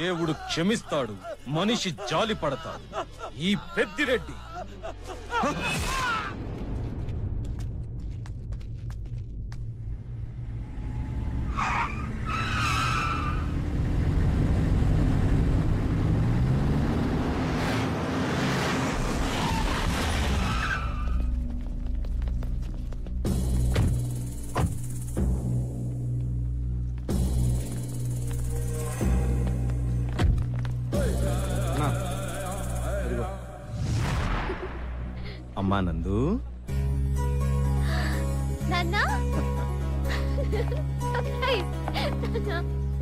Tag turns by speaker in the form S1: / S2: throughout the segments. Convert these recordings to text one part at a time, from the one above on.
S1: దేవుడు క్షమిస్తాడు, మనిషి జాలి పడతాడు. ఈ పెద్దిరెడ్డి అమ్మా నందు.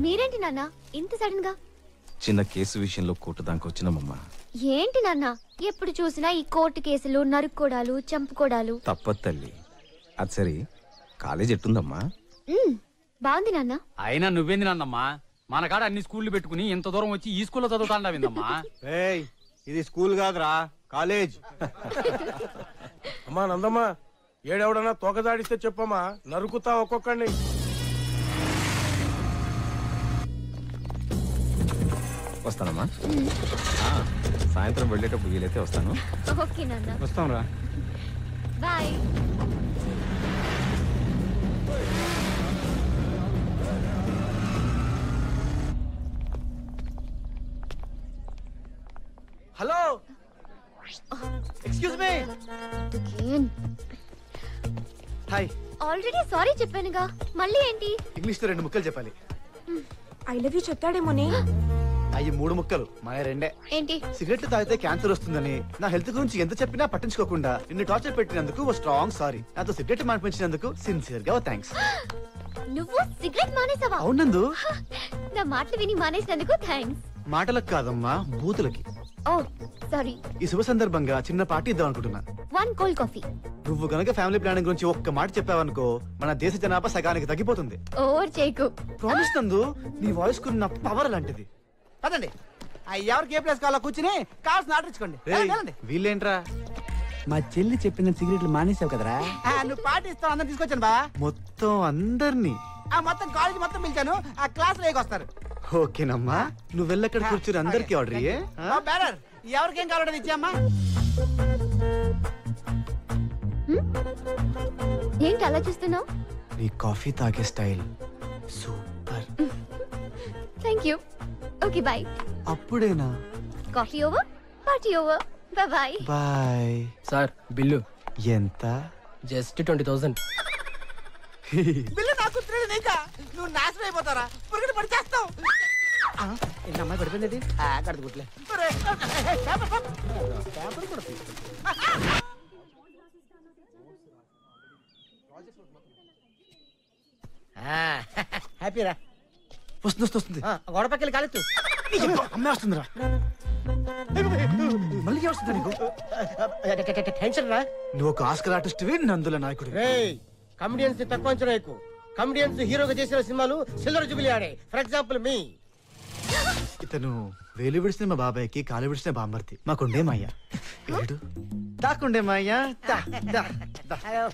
S2: మీరేంటి నాన్న ఇంత సడన్ గా?
S1: చిన్న కేసు విషయంలో కోర్టు దాకా వచ్చినామమ్మా.
S2: ఏంటి నాన్న ఎప్పుడు చూసినా ఈ కోర్టు కేసులు, నరుక్కోడాలు, చంపుకోడాలు?
S1: తప్పదు తల్లి. అది సరే, కాలేజ్ ఎట్టుందమ్మా?
S2: బాగుంది నాన్న.
S3: అయినా నువ్వేంది నాన్నమ్మా, మన కాడ అన్ని స్కూళ్లు పెట్టుకుని ఇంత దూరం వచ్చి ఈ స్కూల్లో చదువుతాండావిందమ్మా.
S4: ఇది స్కూల్ కాదురా, కాలేజ్.
S5: అమ్మా నందమ్మా, ఏడెవడన్నా తోకదాడిస్తే చెప్పమ్మా, నరుకుతా ఒక్కొక్కడిని.
S1: వస్తానమ్మా. సాయంత్రం వెళ్ళేటప్పుడు వీలైతే వస్తాను.
S2: ఓకే నాన్న.
S3: వస్తాం రా.
S2: Bye.
S4: Hello, excuse me. Hi.
S2: Already sorry చెప్పానుగా, మళ్ళీ ఏంటి?
S4: ఇంగ్లీష్ తో 2 ముక్కలు చెప్పాలి.
S2: ఐ లవ్ యూ చెప్తాడేమోనే.
S4: అయ్యి 3 ముక్కలు, మాయ 2.
S2: ఏంటి?
S4: సిగరెట్లు తాగితే క్యాన్సర్ వస్తుందని నా హెల్త్ గురించి ఎంత చెప్పినా పట్టించుకోకుండా నిన్ను టార్చర్ పెట్టినందుకు ఓ స్ట్రాంగ్ సారీ. నాతో సిగరెట్ మానిపించినందుకు సిన్సియర్ గా థ్యాంక్స్.
S2: నువ్వు సిగరెట్ మానేసావా?
S4: అవునందు.
S2: నా మాటలు విని మానేసినందుకు థ్యాంక్స్.
S4: మాటలకు కాదమ్మా, బూతులకి.
S2: ఓ సారీ.
S4: ఈ శుభ సందర్భంగా చిన్న పార్టీ ఇద్దాం అనుకుంటున్నా.
S2: 1 కోల్డ్ కాఫీ.
S4: నువ్వు గనక ఫ్యామిలీ ప్లానింగ్ గురించి ఒక్క మాట చెప్పావనుకో, మన దేశ జనాభా సగానికి తగ్గిపోతుంది.
S2: ఓవర్ చేయకు.
S4: ప్రామిస్ నందు, నీ వాయిస్ కున్న పవర్ లాంటిది. పదండి, ఎవరికి ఏ ప్లేస్ కావాలో కూర్చుని కావాల్సిన ఆర్డర్ ఇచ్చుకోండి. వీళ్ళేంట్రా?
S6: మా చెల్లి చెప్పిన సిగరెట్లు మానేసావు కదరా.
S4: నువ్వు పార్టీ ఇస్తావు, అందరు తీసుకొచ్చాను బా. మొత్తం అందరినీ, మొత్తం కాలేజ్ మొత్తం పిలిచాను. ఆ క్లాస్ లేక వస్తారు. ఓకేనమ్మా, నువ్వు వెళ్ళక్కడ కూర్చుని అందరికి ఆర్డర్ ఇయ్యే. ఎవరికేం కావాలో ఇచ్చామ్మా.
S2: ఏంటి అలా చూస్తున్నావు?
S4: నీ కాఫీ తాగే style super.
S2: Thank you. Okay bye.
S4: అప్పుడేనా?
S2: Coffee over, party over. Bye bye.
S4: Bye.
S6: Sir bill
S4: ఎంత?
S6: జస్ట్ 20,000.
S4: బిల్లు నాకు తెలియదు. ఇంకా నువ్వు నాశనం అయిపోతారా, పురుగుడు పడి చేస్తావు. అమ్మాయి పడిపోయింది. కడదు గుట్లే. హ్యాపీరా? వస్తుంది. గోడ పక్కన కాలేదు. అమ్మాయి వస్తుందిరా. మళ్ళీ వస్తుందా నీకు? టెన్షన్ రా. నువ్వు ఒక ఆస్కర్ ఆర్టిస్ట్, నందుల నాయకుడు.
S7: కమెడియన్స్ తక్కువ అంచనా ఎక్కువ. కమెడియన్స్ హీరోగా చేసిన సినిమాలు సిల్వర్ జూబిలీ ఆడాయి. ఫర్ ఎగ్జాంపుల్ మీ.
S4: ఇతను వేలు విడిచిన మా బాబాయ్కి, కాలు విడిచిన బామ్మర్తి. మాకుండే మాయ్య. ఏడు దాకుండే మాయ్య.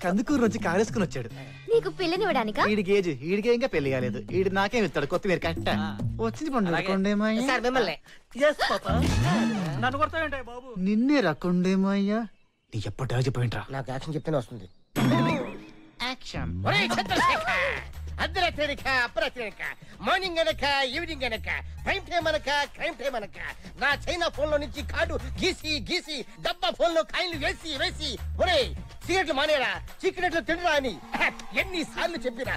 S4: కందుకూరు నుంచి కారేసుకుని వచ్చాడు.
S2: నీకు పిల్లనివ్వడానికా?
S4: ఈడికి ఏజ్, ఈడికే ఇంకా పెళ్లి కాలేదు. ఈడు నాకేం ఇస్తాడు? కొత్తిమీర కట్ట వచ్చింది. పండుగ మాయ్య.
S7: నన్ను కొడతావేంటే బాబు?
S4: నిన్నే రక్కుండే మాయ్య. నీ ఎప్పటి చెప్పేంట్రా?
S7: నాకు యాక్షన్ చెప్తేనే వస్తుంది. మార్నింగ్ అనక, ఈవినింగ్ అనక, టైం టైం అనక, క్రైమ్ టైం అనక, నా చైనా ఫోన్ లో నుంచి కార్డు గీసి డబ్బా ఫోన్ లో కాయిన్లు వేసి ఒరే సిగరెట్లు మానేరా, సిగరెట్లు తినరా అని ఎన్నిసార్లు చెప్పిరా.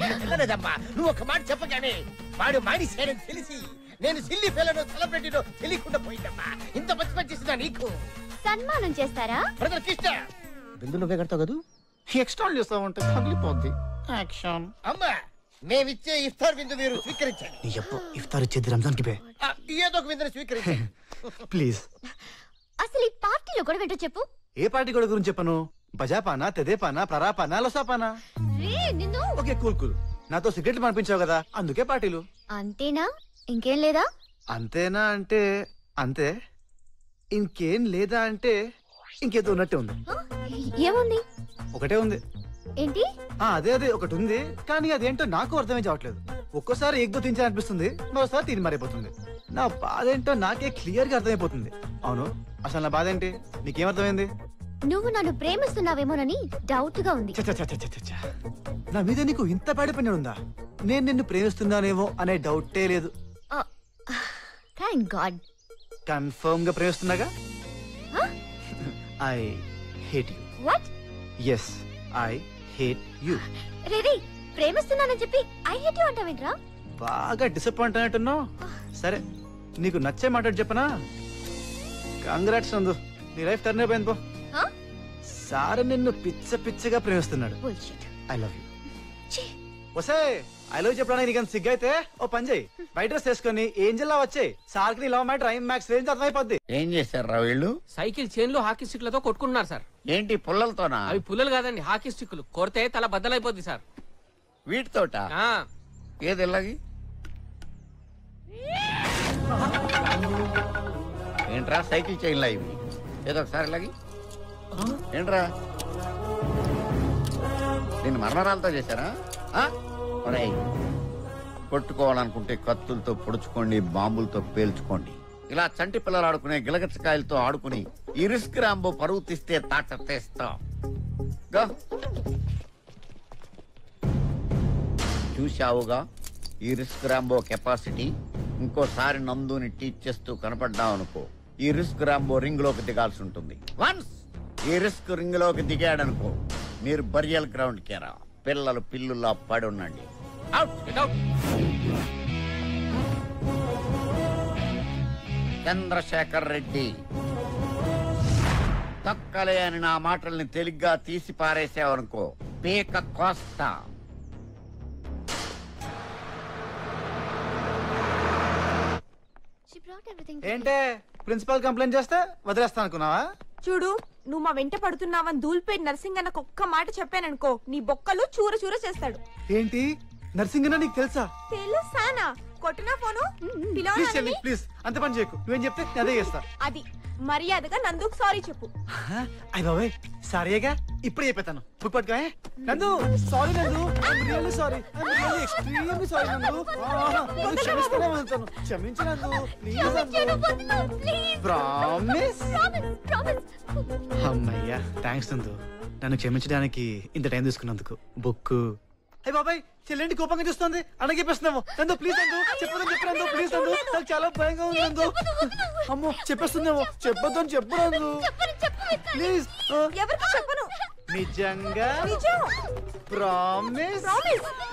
S7: వెళ్ళలేదమ్మా. నువ్వు ఒక మాట చెప్పగానే వాడు మానేశాడని తెలిసి నేను సిల్లీ ఫెలను సెలబ్రిటీలో తెలియకుండా పోయిందమ్మా. ఇంత మంచి చేసిందా నీకు?
S2: సన్మానం చేస్తారా?
S7: బ్రదర్ కృష్ణ, బిందు నువ్వే కడతావు కదా?
S4: ఎక్స్ట్రా చేస్తా ఉంటే పగిలిపోద్ది. యాక్షన్.
S7: అమ్మా, మేమిచ్చే ఇఫ్తార్ విందు మీరు స్వీకరించండి.
S4: నీ చెప్పు, ఇఫ్తార్ ఇచ్చేది రంజాన్ కి బే.
S7: ఏదో ఒక విందుని స్వీకరించండి
S4: ప్లీజ్.
S2: అసలు ఈ పార్టీలో కూడా ఏంటో చెప్పు.
S4: ఏ పార్టీ కూడా గురించి చెప్పను? బజాపానా, తెదేపానా, ప్రరాపానా, లొసాపానా? Okay cool. నాతో సిగరెట్లు పంపించావు కదా, అందుకే పార్టీలు.
S2: అంతేనా? ఇంకేం లేదా?
S4: అంతేనా అంటే అంతే. ఇంకేం లేదా అంటే ఇంకేదో ఉన్నట్టే ఉంది.
S2: ఏముంది?
S4: ఒకటే ఉంది.
S2: ఏంటి?
S4: అదే ఒకటి ఉంది, కానీ అదేంటో నాకు అర్థమే కావట్లేదు. ఒక్కోసారి ఎగ్గు తినాలనిపిస్తుంది, మరోసారి తిని మారిపోతుంది. నా బాధ ఏంటో నాకే క్లియర్ గా అర్థమైపోతుంది. అవును, అసలు నా బాధ ఏంటి? నీకేం అర్థమైంది?
S2: నువ్వు నన్ను ప్రేమిస్తున్నావేమోనని డౌట్ గా ఉంది.
S4: నా మీద నీకు ఇంత పడిపోయిన ఉందా? నేను నిన్ను ప్రేమిస్తున్నానేమో అనే డౌటే లేదు.
S2: Thank God.
S4: కన్ఫర్మ్ గా ప్రేమిస్తున్నాగా. I hate you.
S2: What?
S4: Yes, I hate you.
S2: రేరే, ప్రేమిస్తున్నానని చెప్పి ఐ హేట్ యు అంటావేంట్రా?
S4: బాగా డిసప్పాయింట్ అయినట్టున్నావు. సరే, నీకు నచ్చే మాట చెప్పనా? కంగ్రాట్స్ నందు, నీ లైఫ్ టర్న్ అయిపోయింది పో. సార్ నిన్ను పిచ్చగా ప్రేమిస్తున్నాడు. I love you. వసే, ఐ లవ్ చెప్పడానికి నీకు సిగ్గు అయితే ఓ పని చేయి, బయట డ్రెస్ వేసుకొని ఏంజల్లా వచ్చే. సార్ కి లవ్ మ్యాటర్ మ్యాక్స్ రేంజ్ అర్థమైపోద్ది.
S8: ఏం చేశారు రా వీళ్ళు?
S6: సైకిల్ చైన్లు హాకీ స్టిక్లతో కొట్టుకుంటున్నారు సార్.
S8: ఏంటి పుల్లలతోనా?
S6: అవి పుల్లలు కాదండి, హాకీ స్టిక్లు. కొడితే తల బద్దలైపోద్ది సార్.
S8: వీటితోట? ఏది ఇలాగి? ఏంట్రా సైకిల్ చైన్లా ఇవి? ఏదో ఒకసారి ఇలాగి. ఏంట్రా దీన్ని మరణాలతో చేశారా? కొట్టుకోవాలనుకుంటే కత్తులతో పొడుచుకోండి, బాంబులతో పేల్చుకోండి. ఇలా చంటి పిల్లలు ఆడుకునే గిలగచ్చకాయలతో ఆడుకుని ఈ రిస్క్ రాంబో పరువు తీస్తే తాట తెస్తాం. చూశావుగా ఈ రిస్క్ రాంబో కెపాసిటీ. ఇంకోసారి నందుని టీచ్ చేస్తూ కనపడ్డావు అనుకో, ఈ రిస్క్ రాంబో రింగ్ లోకి దిగాల్సి ఉంటుంది. వన్స్ ఈ రిస్క్ రింగ్ లోకి దిగాడనుకో, మీరు బరియల్ గ్రౌండ్ కేరా. పిల్లలు పిల్లుల్లా పడి ఉండండి. చంద్రశేఖర్ రెడ్డి, తక్కలే అని నా మాటల్ని తేలిగ్గా తీసి పారేసావనుకో, పీక కోస్తా.
S4: ఏంటే ప్రిన్సిపల్ కంప్లైంట్ చేస్తే వదిలేస్తా అనుకున్నావా?
S9: చూడు, నువ్వు మా వెంట పడుతున్నావని దూల్పేట నర్సింగ్ అన్నకు ఒక్క మాట చెప్పాననుకో, నీ బొక్కలు చూర చూర చేస్తాడు.
S4: ఏంటి నర్సింగ్ అన్న నీకు తెలుసా?
S9: తెలుసానా? కొట్టినా ఫోను
S4: ప్లీజ్ అంత పని చేయకు. నువ్వేం చెప్తే అదే చేస్తా.
S9: అది మర్యాదగా నందుకు సారీ చెప్పు.
S4: అయ్య బాబాయ్, సారీగా ఇప్పుడే చెప్పేతాను. బుక్ పట్టుకో. నందు, సారీ నందు, I'm really sorry, I'm really extremely sorry నందు. క్షమిస్తూనే వెళ్తాను, క్షమించు నందు, ప్లీజ్. ప్రామిస్. అమ్మయ్యా, థ్యాంక్స్ నందు, నన్ను క్షమించడానికి ఇంత టైం తీసుకున్నందుకు. బుక్. అయ్య బాబాయ్, చెల్లెంటి కోపంగా చూస్తుంది, అనగేపిస్తున్నావు. నందు ప్లీజ్ నందు, చెప్పదని చెప్పినందు, ప్లీజ్ నందు, నాకు చాలా భయంగా ఉంది నందు. అమ్మో, చెప్పేస్తున్నావు. చెప్పొద్దు అని చెప్పు నందు, ప్లీజ్.
S9: ఎవరికి చెప్పను,
S4: నిజంగా. ప్రామిస్.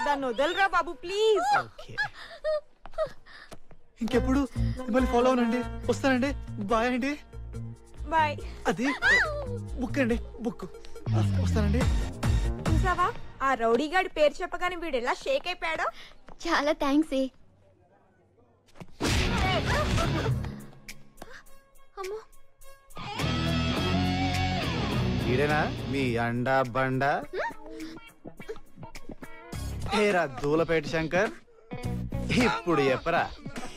S9: దాన్ని వదలరా బాబు, ప్లీజ్.
S4: ఇంకెప్పుడు మిమ్మల్ని ఫాలో అవునండి. వస్తానండి. బాయ్ అండి.
S9: బాయ్.
S4: అది బుక్ అండి, బుక్. వస్తానండి.
S9: చూసావా, ఆ రౌడీ గాడి పేరు చెప్పగానే వీడు ఎలా షేక్ అయిపోయాడో.
S2: చాలా థ్యాంక్స్.
S4: ఈడేనా మీ అండా బండా? ఏరా దూలపేట శంకర్, ఇప్పుడు చెప్పరా,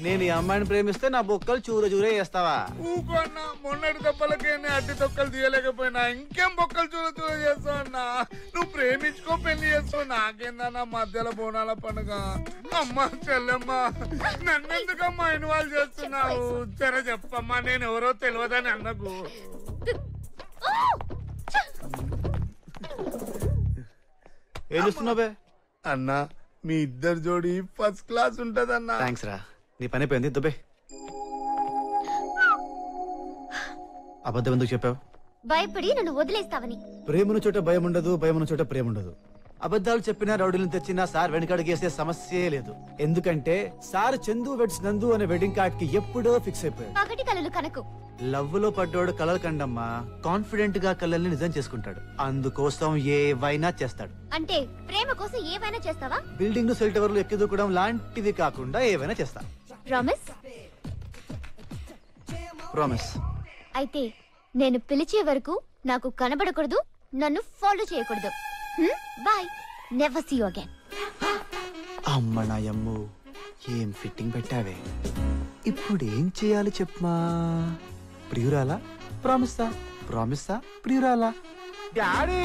S4: నేను ఈ అమ్మాయిని ప్రేమిస్తే నా బొక్కలు చూరే చేస్తావా?
S5: ఊకన్నా, మొన్నటి దెబ్బలకే అడ్డి తొక్కలు తీయలేకపోయినా ఇంకేం బొక్కలు చూర చేస్తావు అన్నా. నువ్వు ప్రేమించుకో, పెళ్లి చేస్తావు, నాకేందన్నా మధ్యలో బోనాల పండుగ. అమ్మా చెల్లెమ్మా, నన్నెందుకమ్మా ఇన్వాల్వ్ చేస్తున్నావు? సరే చెప్పమ్మా, నేను ఎవరో తెలియదని అన్నకు.
S4: ఏం చూస్తున్నావే?
S5: అన్నా, మీ ఇద్దరు జోడి ఫస్ట్ క్లాస్ ఉంటదన్నా.
S4: థ్యాంక్స్ రా, నీ పని అయిపోయింది. దుబ్బే. అబద్ధం ఎందుకు చెప్పావు?
S2: భయపడి నన్ను వదిలేస్తావని.
S4: ప్రేమను చోట భయం ఉండదు, భయమున్న చోట ప్రేమ ఉండదు. అబద్ధాలు చెప్పినా, రౌడీలను తెచ్చినా సార్ వెనకడుగేసే సమస్యే లేదు. ఎందుకంటే సార్ చందు వెడ్స్ నందు అనే వెడ్డింగ్ కార్డ్ కి ఎప్పుడో ఫిక్స్ అయిపోయాడు.
S2: పగటి కలలు కనకు.
S4: లవ్ లో పడ్డోడు కలలు కండమ్మా, కాన్ఫిడెంట్ గా కలల్ని నిజం చేసుకుంటాడు. అందుకోసం ఏవైనా చేస్తాడు.
S2: అంటే ప్రేమ కోసం ఏవైనా చేస్తావా?
S4: బిల్డింగ్ ను సెల్ టవర్లు ఎక్కి దూకడం లాంటివి కాకుండా ఏవైనా చేస్తా.
S2: ప్రామిస్?
S4: ప్రామిస్.
S2: అయితే నేను పిలిచే వరకు నాకు కనబడకూడదు, నన్ను ఫాలో చేయకూడదు. Bye, never see you again.
S4: అమ్మ నాయమ్ము, ఏం ఫిట్టింగ్ పెట్టావే. ఇప్పుడు ఏం చేయాలి చెప్పమా? ప్రియురాలా ప్రామిస్తా, ప్రామిస్తా ప్రియురాలా. డాడీ